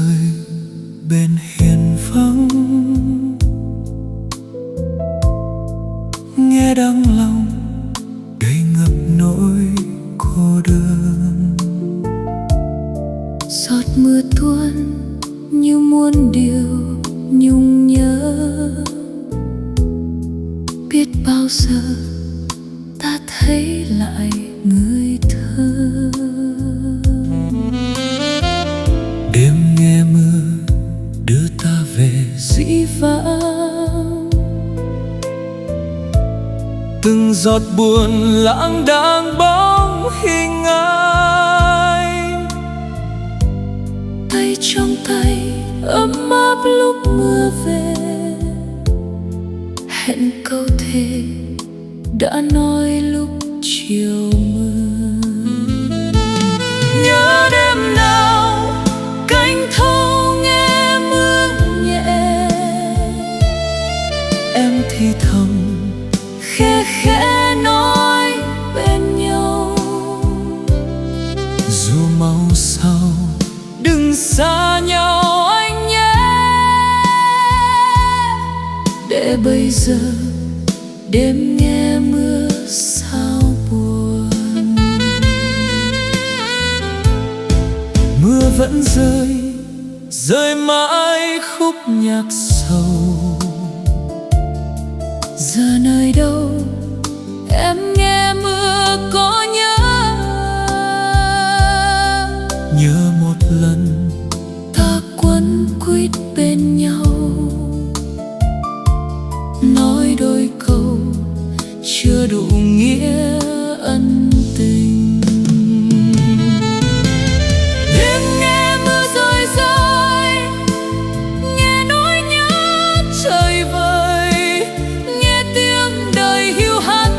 rơi bên hiên vắng, nghe đắng lòng đầy ngập nỗi cô đơn. Giọt mưa tuôn như muôn điều nhung nhớ, biết bao giờ ta thấy lại người thơ. Đêm nghe mưa đưa ta về Dĩ vãng từng giọt buồn lãng đãng bóng hình ai, tay trong tay ấm áp lúc mưa về. Hẹn câu thề đã nói lúc chiều mưa. nhớ đêm nào Cánh thâu nghe mưa nhẹ, em thì thầm khe khẽ nói bên nhau. dù mau sau đừng xa nhau anh nhé. Để bây giờ đêm nghe mưa sao buồn. Mưa vẫn rơi, rơi mãi khúc nhạc sầu. Giờ nơi đâu em nghe mưa có nhớ? Nhớ một lần Ta quấn quýt bên nhau, nói đôi câu chưa đủ nghĩa ân tình. Đêm nghe mưa rơi rơi, nghe nỗi nhớ trời vời, nghe tiếng đời hiu hắt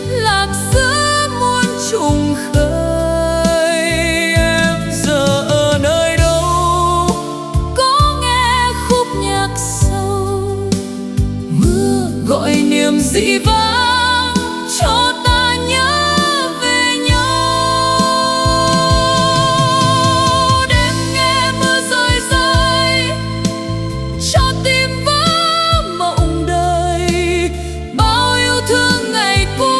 lạc giữa muôn trùng khơi. em giờ ở nơi đâu? Có nghe khúc nhạc sâu, mưa gọi niềm dĩ vãng cho ta nhớ về nhau. Đêm nghe mưa rơi rơi, cho tim vỡ mộng đời. Bao yêu thương ngày cũ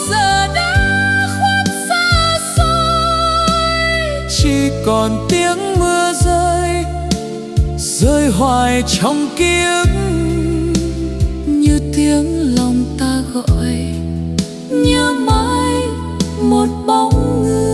giờ đã khuất xa xôi. Chỉ còn tiếng mưa rơi, rơi hoài trong ký ức. Như tiếng lòng ta gọi, nhớ mãi một bóng người.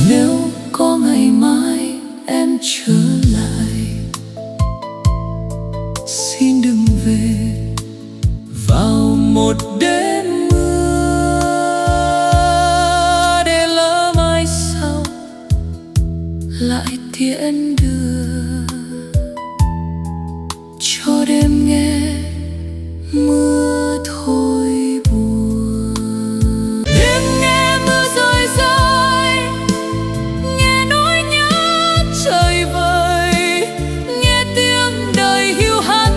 Nếu có ngày mai em trở lại, Xin đừng về vào một đêm mưa, để lỡ mai sau lại tiễn đưa. Cho đêm nghe mưa thôi buồn. Đêm nghe mưa rơi rơi, nghe nỗi nhớ trời vời, nghe tiếng đời hiu hắt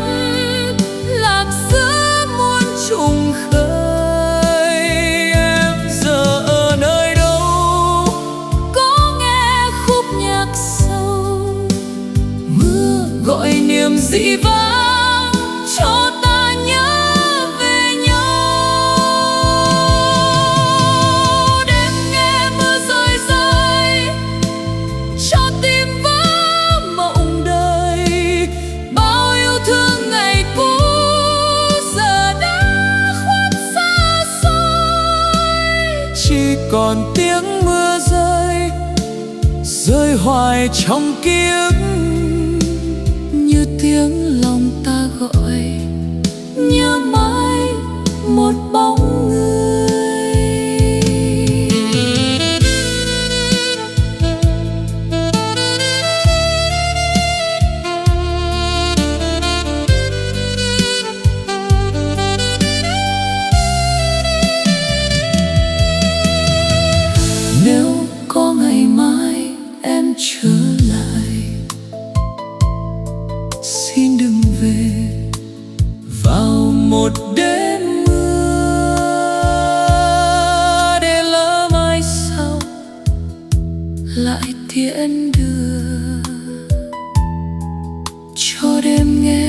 lạc giữa muôn trùng khơi. em giờ ở nơi đâu? Có nghe khúc nhạc sâu, mưa gọi niềm dĩ vãng cho ta nhớ về nhau. Đêm nghe mưa rơi rơi, cho tim vỡ mộng đời. Bao yêu thương ngày cũ giờ đã khuất xa xôi. Chỉ còn tiếng mưa rơi, rơi hoài trong ký ức. Như tiếng lòng ta gọi, nhớ mãi một bóng người. Nếu có ngày mai em trở lại, xin đừng về vào một đêm mưa, để lỡ mai sau lại tiễn đưa cho đêm nghe